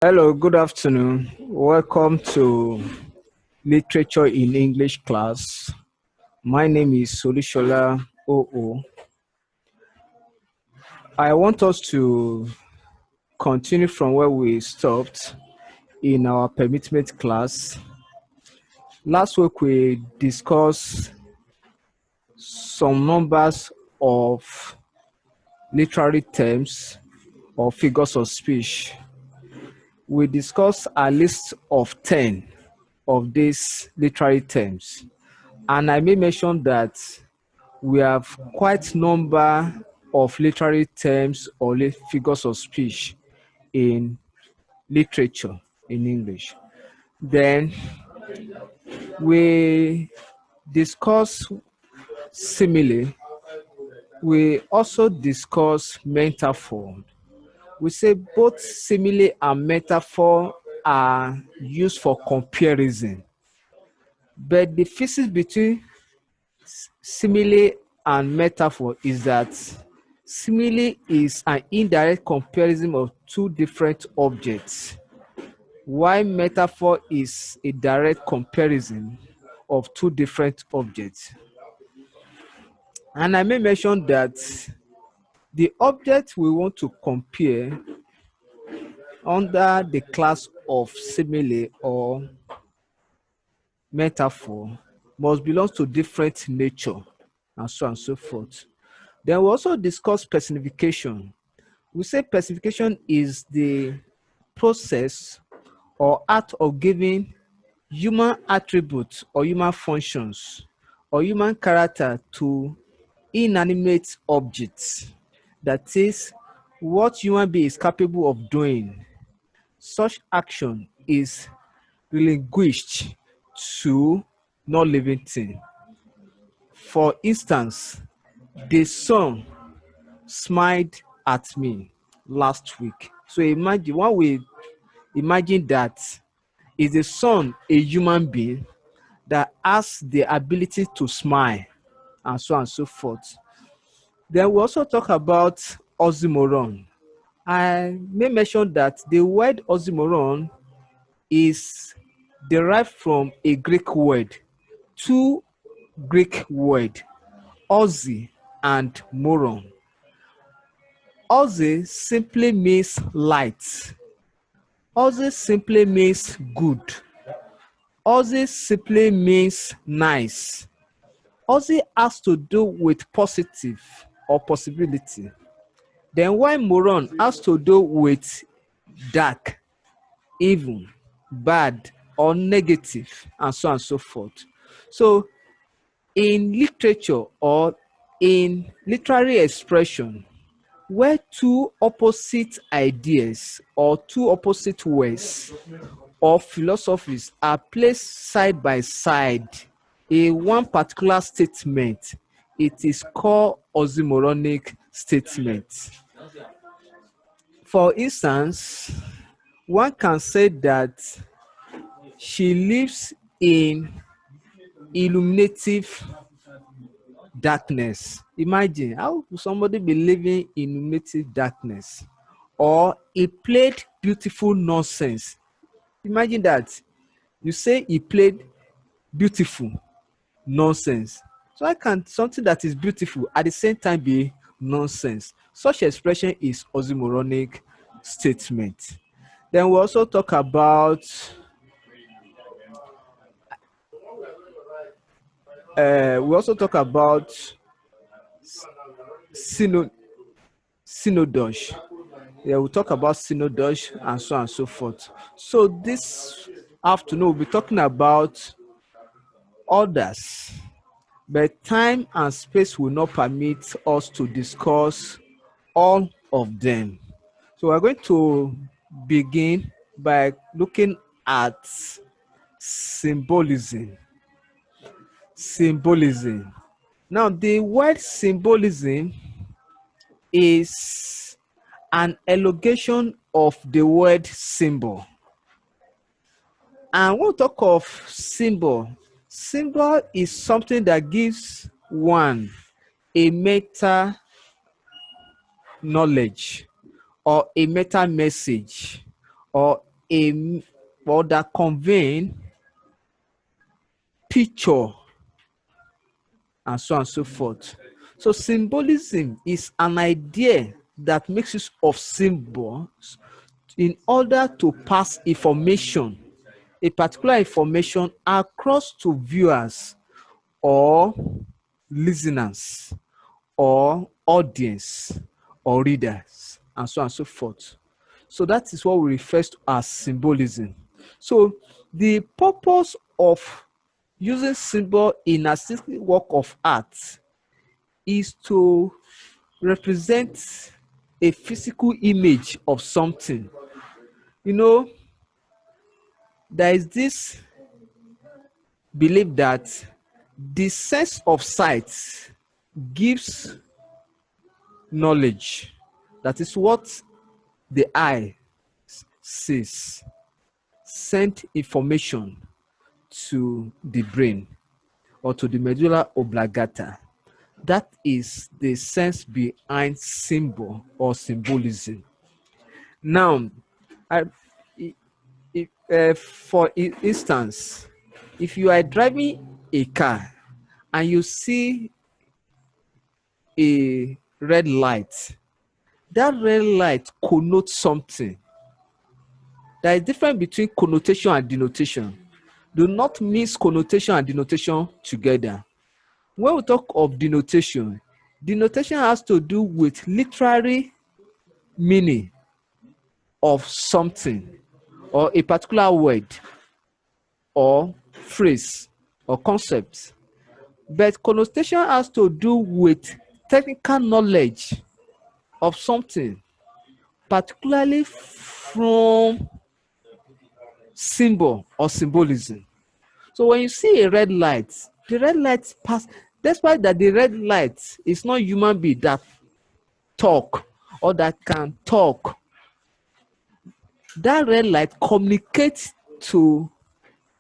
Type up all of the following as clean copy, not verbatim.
Hello, good afternoon. Welcome to Literature in English class. My name is Olusola OO. I want us to continue from where we stopped in our permittment class. Last week we discussed some numbers of literary terms or figures of speech. We discussed a list of 10 of these literary terms. And I may mention that we have quite number of literary terms or figures of speech in literature in English. Then we discuss simile. We also discuss metaphor. We say both simile and metaphor are used for comparison, but the difference between simile and metaphor is that simile is an indirect comparison of two different objects, while metaphor is a direct comparison of two different objects. And I may mention that the object we want to compare under the class of simile or metaphor must belong to different nature, and so on and so forth. Then we also discuss personification. We say personification is the process or art of giving human attributes or human functions or human character to inanimate objects. That is, what human being is capable of doing. Such action is relinquished to non-living thing. For instance, the sun smiled at me last week. So imagine one way, imagine that is the sun a human being that has the ability to smile, and so on and so forth. Then we also talk about oxymoron. I may mention that the word oxymoron is derived from a Greek word, two Greek words, oxy and moron. Oxy simply means light. Oxy simply means good. Oxy simply means nice. Oxy has to do with positive or possibility. Then while moron has to do with dark, evil, bad, or negative, and so on and so forth. So in literature or in literary expression, where two opposite ideas or two opposite words or philosophies are placed side by side in one particular statement, it is called oxymoronic statement. For instance, one can say that she lives in illuminative darkness. Imagine how would somebody be living in illuminative darkness? Or he played beautiful nonsense. Imagine that you say he played beautiful nonsense. So how can something that is beautiful at the same time be nonsense? Such expression is oxymoronic statement. Then we also talk about syno- synodose. Yeah, we'll talk about synodose and so on and so forth. So this afternoon we'll be talking about others, but time and space will not permit us to discuss all of them. So we're going to begin by looking at symbolism. Symbolism. Now, the word symbolism is an elongation of the word symbol. And when we talk of symbol, symbol is something that gives one a meta knowledge or a meta message or a or that convey picture, and so on and so forth. So symbolism is an idea that makes use of symbols in order to pass information, a particular information, across to viewers or listeners or audience or readers, and so on and so forth. So that is what we refer to as symbolism. So the purpose of using symbol in artistic work of art is to represent a physical image of something. You know, there is this belief that the sense of sight gives knowledge. That is what the eye sees, send information to the brain or to the medulla oblongata. That is the sense behind symbol or symbolism. Now, I, for instance, if you are driving a car and you see a red light, that red light connotes something. There is difference between connotation and denotation. Do not mix connotation and denotation together. When we talk of denotation, denotation has to do with literary meaning of something or a particular word or phrase or concept. But connotation has to do with technical knowledge of something, particularly from symbol or symbolism. So when you see a red light, the red light pass. Despite that the red light is not human being that talk or that can talk, that red light communicates to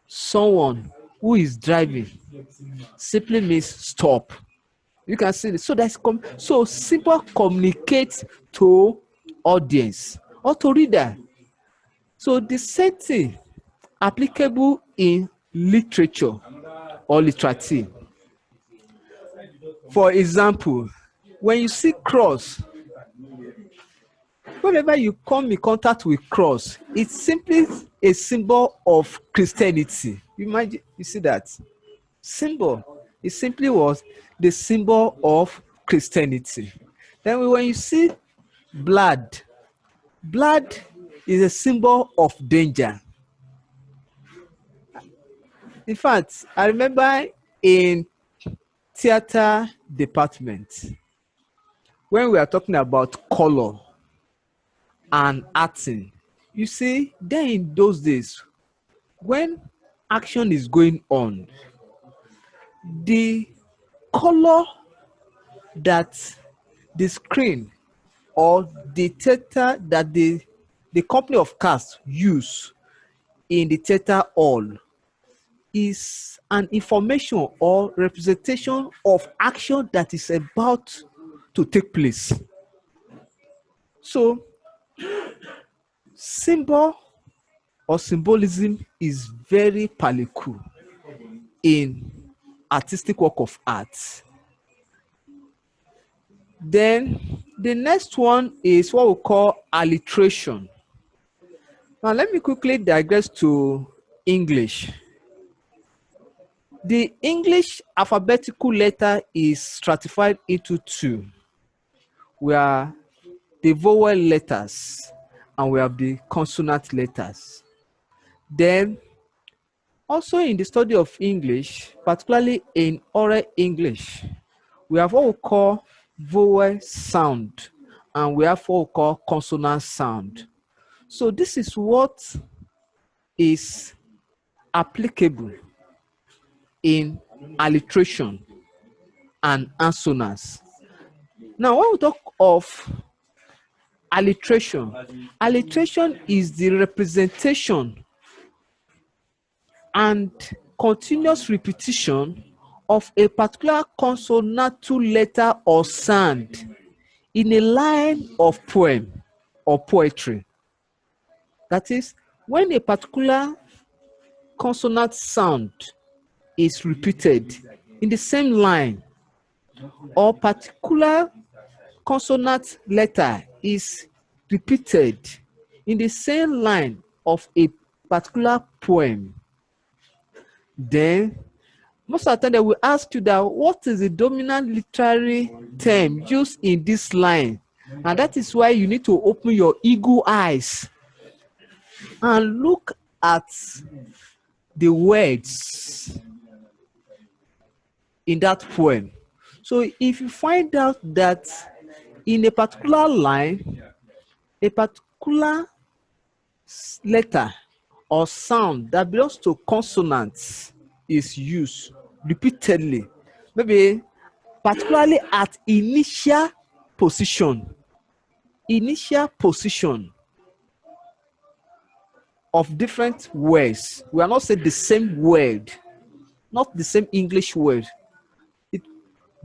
someone who is driving. Simply means stop. You can see this. So that's so symbol communicates to audience or to reader. So the same thing applicable in literature or literature. For example, when you see cross, whenever you come in contact with cross, it's simply a symbol of Christianity. You imagine, you see that symbol. It simply was the symbol of Christianity. Then when you see blood, blood is a symbol of danger. In fact, I remember in theater department when we are talking about color and acting, you see, then in those days when action is going on, the color that the screen or the theater that the company of cast use in the theater hall is an information or representation of action that is about to take place. So symbol or symbolism is very powerful in artistic work of art. Then the next one is what we call alliteration. Now let me quickly digress to English. The English alphabetical letter is stratified into two. We are the vowel letters and we have the consonant letters. Then also in the study of English, particularly in oral English, we have what we call vowel sound and we have what we call consonant sound. So this is what is applicable in alliteration and assonance. Now when we talk of alliteration, alliteration is the representation and continuous repetition of a particular consonantal letter or sound in a line of poem or poetry. That is, when a particular consonant sound is repeated in the same line, or particular consonant letter is repeated in the same line of a particular poem, then most of the time they will ask you that what is the dominant literary term used in this line, and that is why you need to open your eagle eyes and look at the words in that poem. So if you find out that in a particular line, a particular letter or sound that belongs to consonants is used repeatedly, maybe particularly at initial position of different words. We are not saying the same word, not the same English word,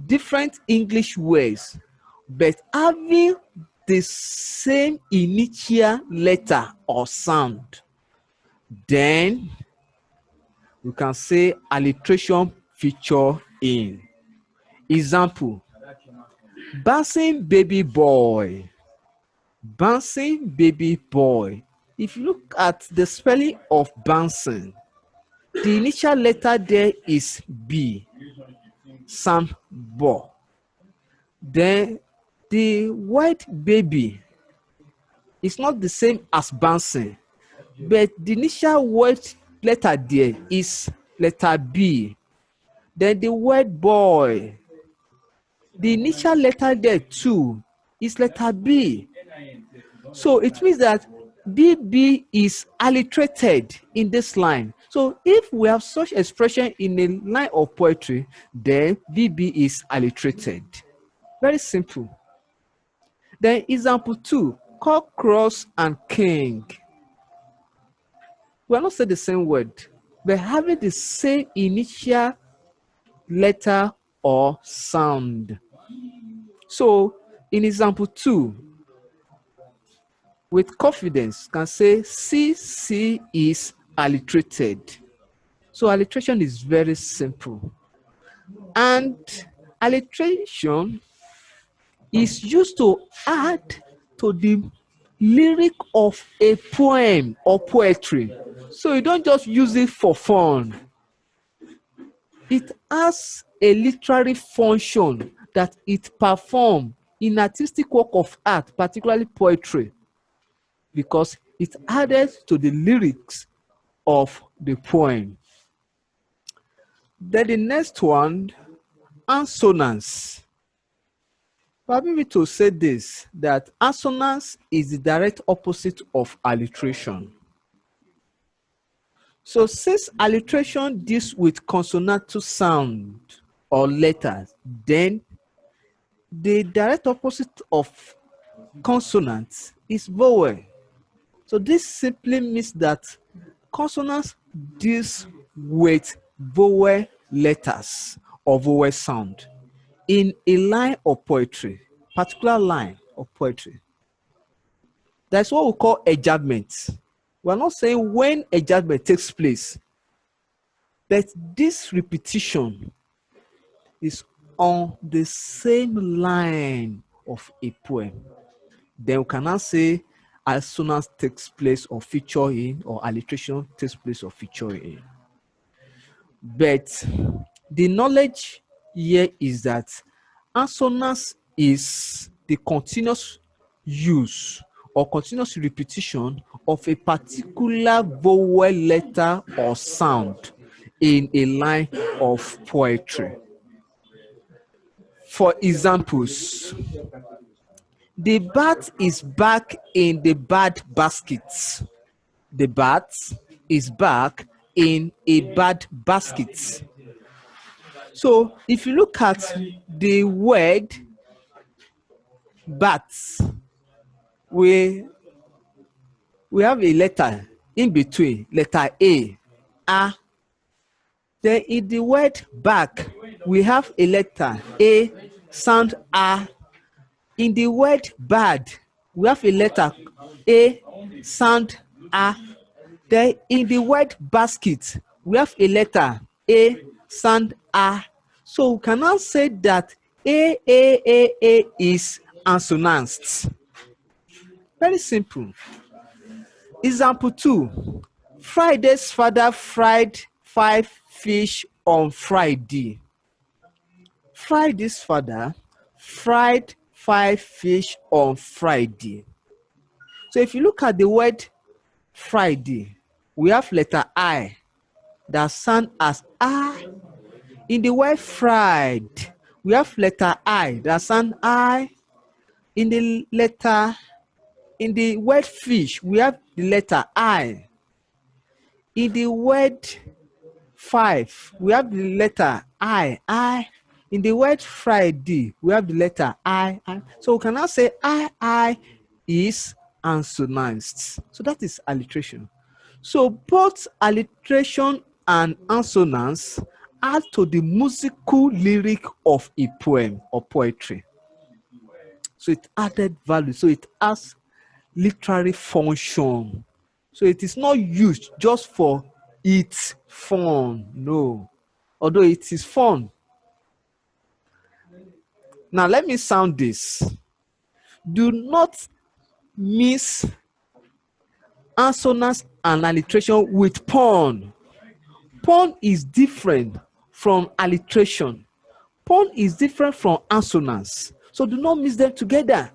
different English words, but having the same initial letter or sound, then we can say alliteration feature in. Example: bouncing baby boy. Bouncing baby boy. If you look at the spelling of bouncing, the initial letter there is B, Sambo. Then the word baby is not the same as bouncing, but the initial word letter there is letter B. Then the word boy, the initial letter there too is letter B. So it means that BB is alliterated in this line. So if we have such expression in a line of poetry, then BB is alliterated. Very simple. Then example 2, cockroach and king. We are not saying the same word, but having the same initial letter or sound. So in example 2, with confidence can say CC is alliterated. So alliteration is very simple. And alliteration is used to add to the lyric of a poem or poetry. So you don't just use it for fun. It has a literary function that it performs in artistic work of art, particularly poetry, because it added to the lyrics of the poem. Then the next one, assonance. Permit me to say this, that assonance is the direct opposite of alliteration. So since alliteration deals with consonantal sound or letters, then the direct opposite of consonants is vowel. So this simply means that consonants deals with vowel letters or vowel sound in a line of poetry, particular line of poetry. That's what we call adjustment. We're not saying when adjustment takes place, but this repetition is on the same line of a poem. Then we cannot say assonance takes place or feature in, or alliteration takes place or feature in. But the knowledge here is that assonance is the continuous use or continuous repetition of a particular vowel letter or sound in a line of poetry. For examples, the bat is back in the bad basket. The bat is back in a bad basket. So if you look at the word bat, we have a letter in between, letter A. Then in the word back, we have a letter A, sound A. In the word bad, we have a letter A, sound A. Then in the word basket, we have a letter A, sound A. So we can now say that A is assonance. Very simple. Example 2. Friday's father fried 5 fish on Friday. Friday's father fried 5 fish on Friday. So if you look at the word Friday, we have letter I that sound as A. In the word fried, we have letter I that sound I. In the word fish, we have the letter I. In the word 5, we have the letter I. In the word Friday, we have the letter I. So we can now say I is assonance. So that is alliteration. So both alliteration and assonance add to the musical lyric of a poem or poetry. So it added value. So it has literary function. So it is not used just for its fun. No. Although it is fun. Now let me sound this. Do not mix assonance and alliteration with pun. Pun is different from alliteration. Pun is different from assonance. So do not mix them together.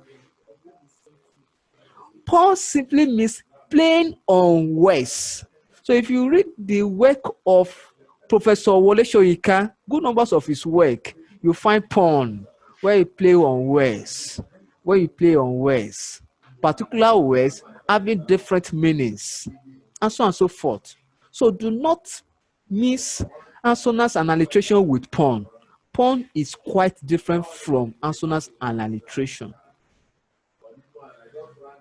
Pun simply means playing on words. So if you read the work of Professor Wole Soyinka, good numbers of his work, you find pun where you play on words, particular words having different meanings, and so on and so forth. So do not mix assonance and alliteration with pun. Pun is quite different from assonance and alliteration.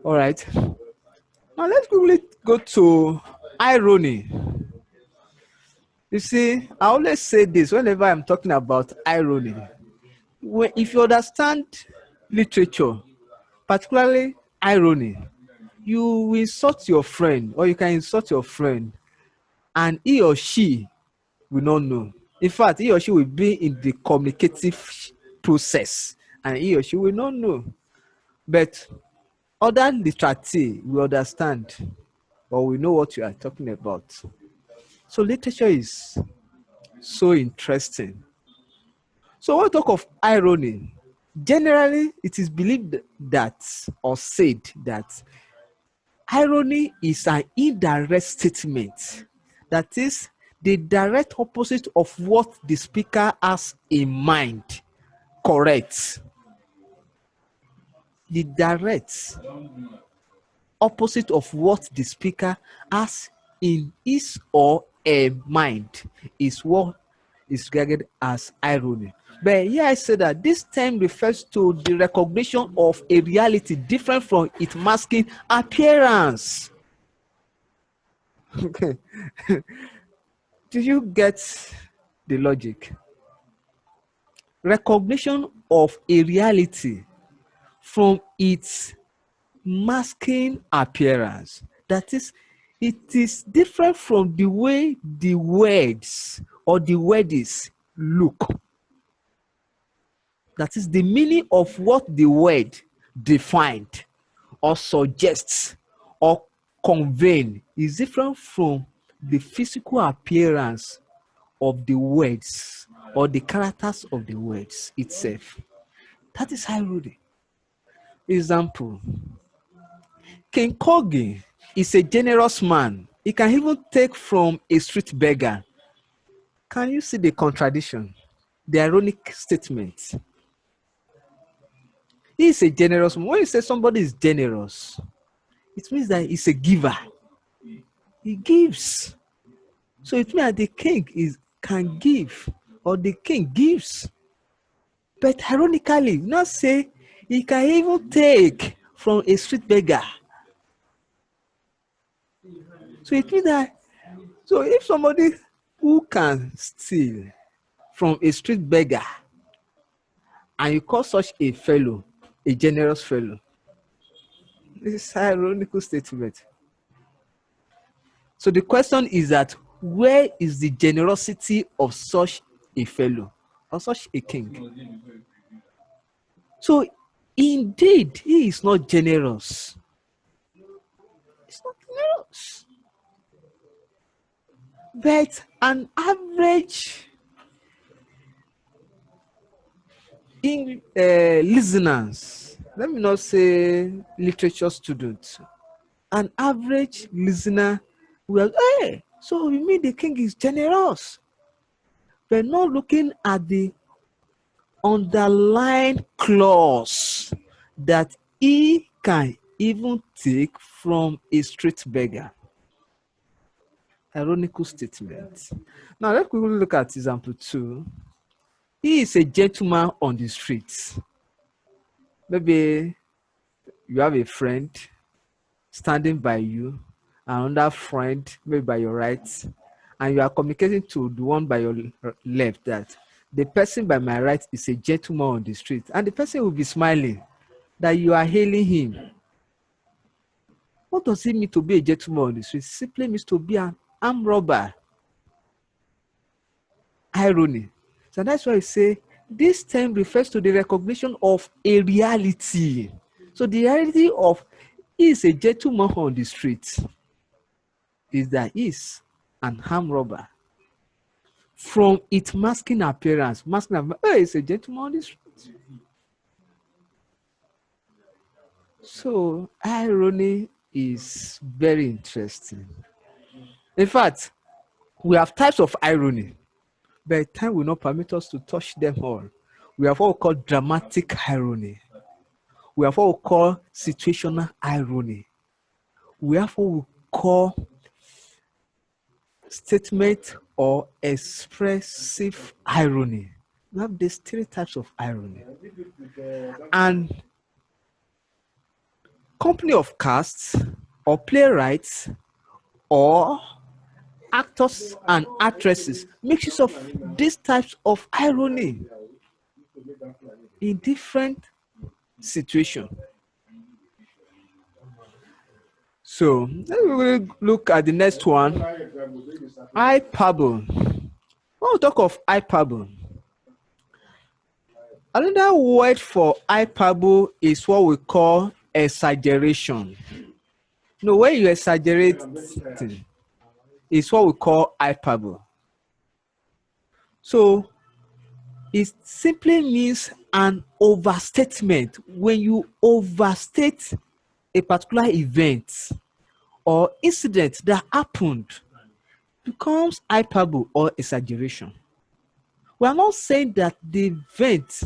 All right. Now let's quickly go to irony. You see, I always say this whenever I'm talking about irony. If you understand literature, particularly irony, you will insult your friend, or you can insult your friend, and he or she will not know. In fact, he or she will be in the communicative process, and he or she will not know. But other literati will understand, or we know what you are talking about. So literature is so interesting. So when we talk of irony, generally it is believed that, or said that, irony is an indirect statement. That is the direct opposite of what the speaker has in mind. Correct. The direct opposite of what the speaker has in his or her mind is what is regarded as irony. But here I say that this term refers to the recognition of a reality different from its masking appearance. Okay. Do you get the logic? Recognition of a reality from its masking appearance. That is, it is different from the way the words or the words look. That is, the meaning of what the word defined or suggests or conveying is different from the physical appearance of the words or the characters of the words itself. That is irony. Example: King Kogi is a generous man. He can even take from a street beggar. Can you see the contradiction? The ironic statement. He is a generous man. When you say somebody is generous, it means that he's a giver. He gives. So it means that the king can give, or the king gives. But ironically, not say he can even take from a street beggar. So it means that, so if somebody who can steal from a street beggar, and you call such a fellow a generous fellow, this is an ironical statement. So the question is that where is the generosity of such a fellow or such a king? So indeed, he is not generous. It's not generous. But an average listeners, let me not say literature students, an average listener will, hey, so you mean the king is generous? We're not looking at the underlying clause that he can even take from a street beggar. Ironical statement. Now let's quickly look at example 2. He is a gentleman on the streets. Maybe you have a friend standing by you, another friend maybe by your right, and you are communicating to the one by your left that the person by my right is a gentleman on the street, and the person will be smiling that you are hailing him. What does it mean to be a gentleman on the street? It simply means to be an armed robber. Irony. So that's why I say this term refers to the recognition of a reality. So the reality of he is a gentleman on the street is that he is an armed robber. From its masking appearance, hey, it's a gentleman on the street. So irony is very interesting. In fact, we have types of irony, but time will not permit us to touch them all. We have what we call dramatic irony. We have what we call situational irony. We have what we call statement or expressive irony. We have these 3 types of irony. And company of casts or playwrights or actors and actresses make use of these types of irony in different situations. So let me look at the next one. Hyperbole. When we talk of hyperbole, another word for hyperbole is what we call exaggeration. You know, when you exaggerate things, it's what we call hyperbole. So it simply means an overstatement. When you overstate a particular event or incident that happened, becomes hyperbole or exaggeration. We are not saying that the event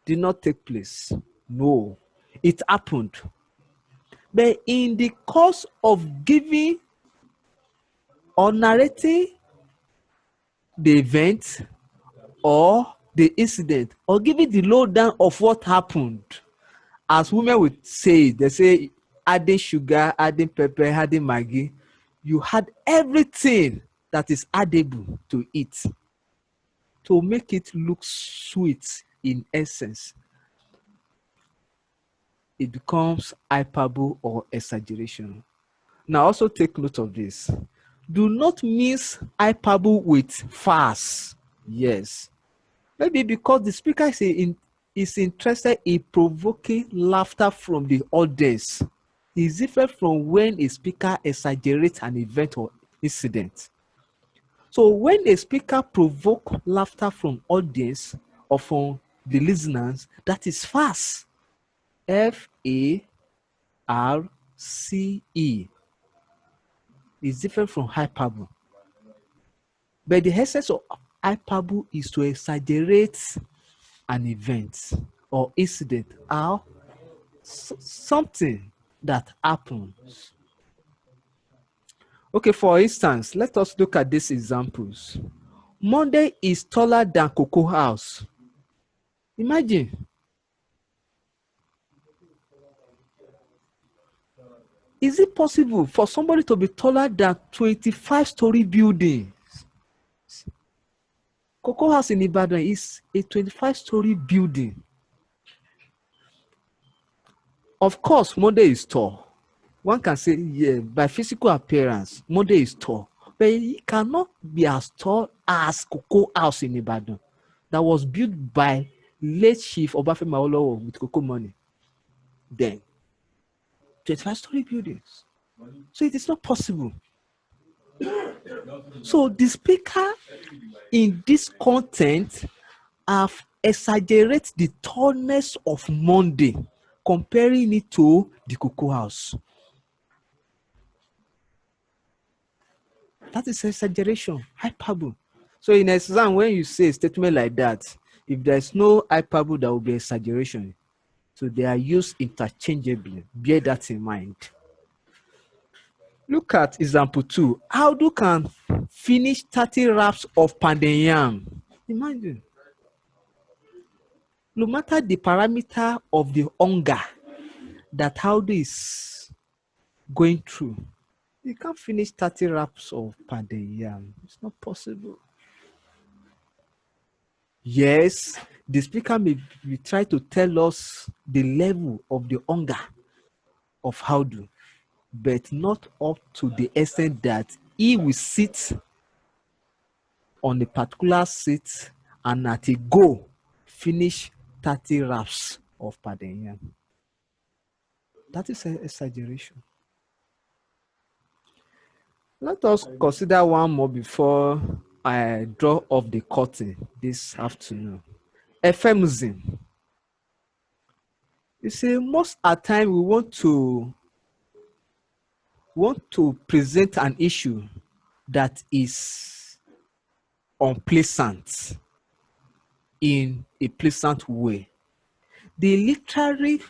did not take place. No, it happened. But in the course of giving or narrating the event or the incident or giving the lowdown of what happened, as women would say, they say adding sugar, adding pepper, adding maggi, you add everything that is addable to it to make it look sweet in essence. It becomes hyperbole or exaggeration. Now also take note of this. Do not mix hyperbole with farce. Yes. Maybe because the speaker is interested in provoking laughter from the audience. It's different from when a speaker exaggerates an event or incident. So when a speaker provokes laughter from audience or from the listeners, that is farce. Farce is different from hyperbole. But the essence of hyperbole is to exaggerate an event or incident or something that happens. Okay, for instance, let us look at these examples. Monday is taller than Cocoa House. Imagine. Is it possible for somebody to be taller than 25-story building? Cocoa House in Ibadan is a 25-story building. Of course, Monday is tall. One can say, yeah, by physical appearance, Monday is tall, but it cannot be as tall as Cocoa House in Ibadan that was built by late Chief Obafemi Awolowo with cocoa money. Then, 25-story buildings. So it is not possible. So the speaker in this content have exaggerate the tallness of Monday, comparing it to the Cocoa House. That is exaggeration, hyperbole. So in exam, when you say a statement like that, if there's no hyperbole, there will be exaggeration. So they are used interchangeably. Bear that in mind. Look at example 2. Audu can finish 30 wraps of pounded yam. Imagine. No matter the parameter of the hunger that Audu is going through, you can't finish 30 wraps of pounded yam. It's not possible. Yes, the speaker may try to tell us the level of the hunger of Audu, but not up to the extent that he will sit on a particular seat and at a go finish 30 wraps of pounded yam. That is an exaggeration. Let us consider one more before I draw off the curtain this afternoon. Euphemism. You see, most of the time we want to present an issue that is unpleasant in a pleasant way. The literary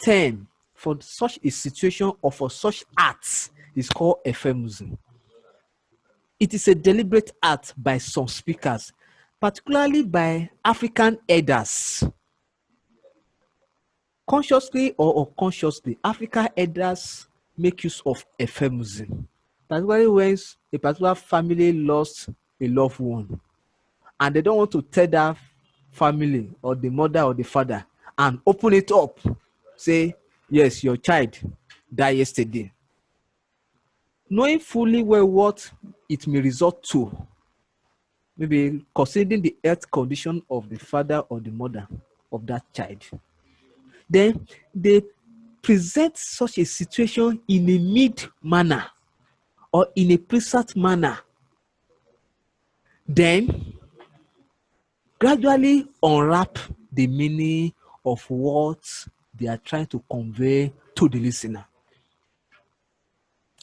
term for such a situation or for such acts is called euphemism. It is a deliberate act by some speakers, particularly by African elders. Consciously or unconsciously, African elders make use of euphemism, particularly when a particular family lost a loved one and they don't want to tell that family or the mother or the father and open it up, say, yes, your child died yesterday, knowing fully well what it may result to, maybe considering the health condition of the father or the mother of that child. Then they present such a situation in a mid manner or in a pleasant manner. Then gradually unwrap the meaning of what they are trying to convey to the listener.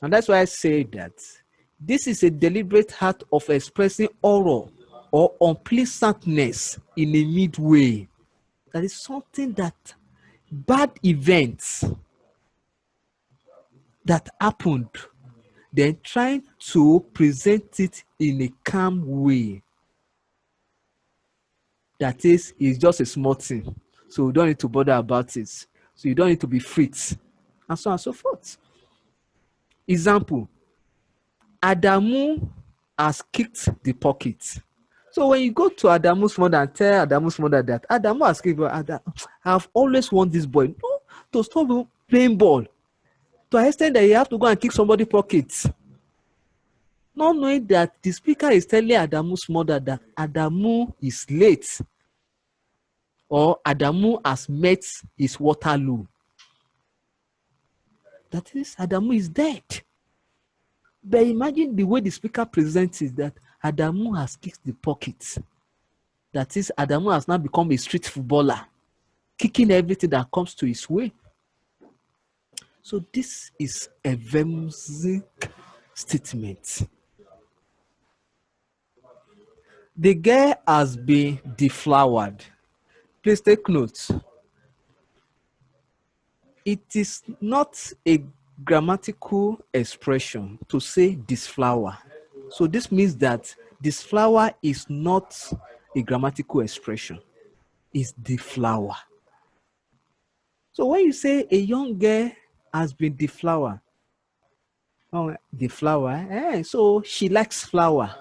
And that's why I say that this is a deliberate act of expressing horror or unpleasantness in a midway. That is something that bad events that happened, then trying to present it in a calm way. That is, it's just a small thing. So you don't need to bother about it. So you don't need to be freaked. And so on and so forth. Example, Adamu has kicked the pocket. So when you go to Adamu's mother and tell Adamu's mother that Adamu has kicked, I've always want this boy to stop playing ball. To an extent that you have to go and kick somebody's pocket. Not knowing that the speaker is telling Adamu's mother that Adamu is late or Adamu has met his Waterloo. That is, Adamu is dead. But imagine the way the speaker presents it, that Adamu has kicked the pocket. That is, Adamu has now become a street footballer, kicking everything that comes to his way. So this is a whimsical statement. The girl has been deflowered. Please take note. It is not a grammatical expression to say disflower. So this means that disflower is not a grammatical expression. It's deflower. So when you say a young girl has been deflowered, deflower, so she likes flower.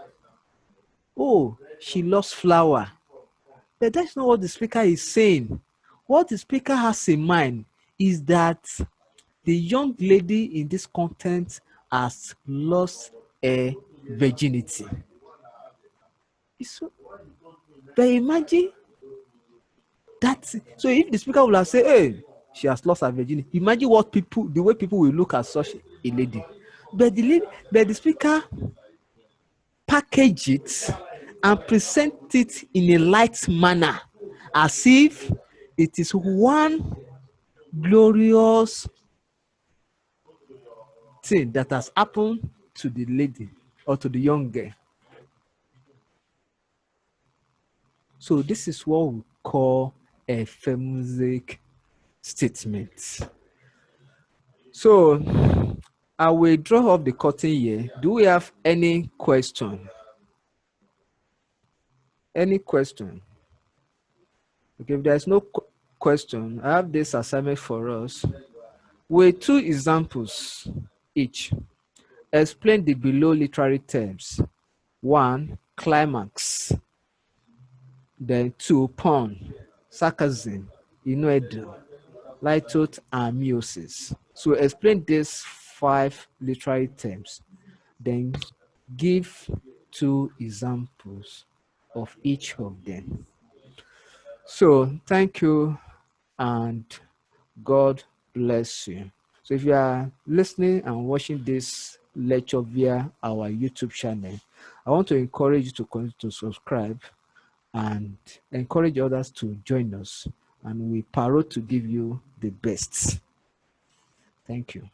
Oh, she loves flower. But that's not what the speaker is saying. What the speaker has in mind is that the young lady in this content has lost her virginity. So, but imagine that. So if the speaker will have said, hey, she has lost her virginity, imagine what people, the way people will look at such a lady. But the speaker package it and present it in a light manner, as if it is one glorious thing that has happened to the lady or to the young girl. So this is what we call a femusic statement. So I will draw up the curtain here. Do we have any question? Any question? Okay, if there's no question, I have this assignment for us with 2 examples each. Explain the below literary terms. 1, climax. Then 2, pun, sarcasm, innuendo, litote, and meiosis. So explain these 5 literary terms. Then give 2 examples of each of them. So thank you and God bless you. So if you are listening and watching this lecture via our YouTube channel, I want to encourage you to continue to subscribe and encourage others to join us. And we parrot to give you the best. Thank you.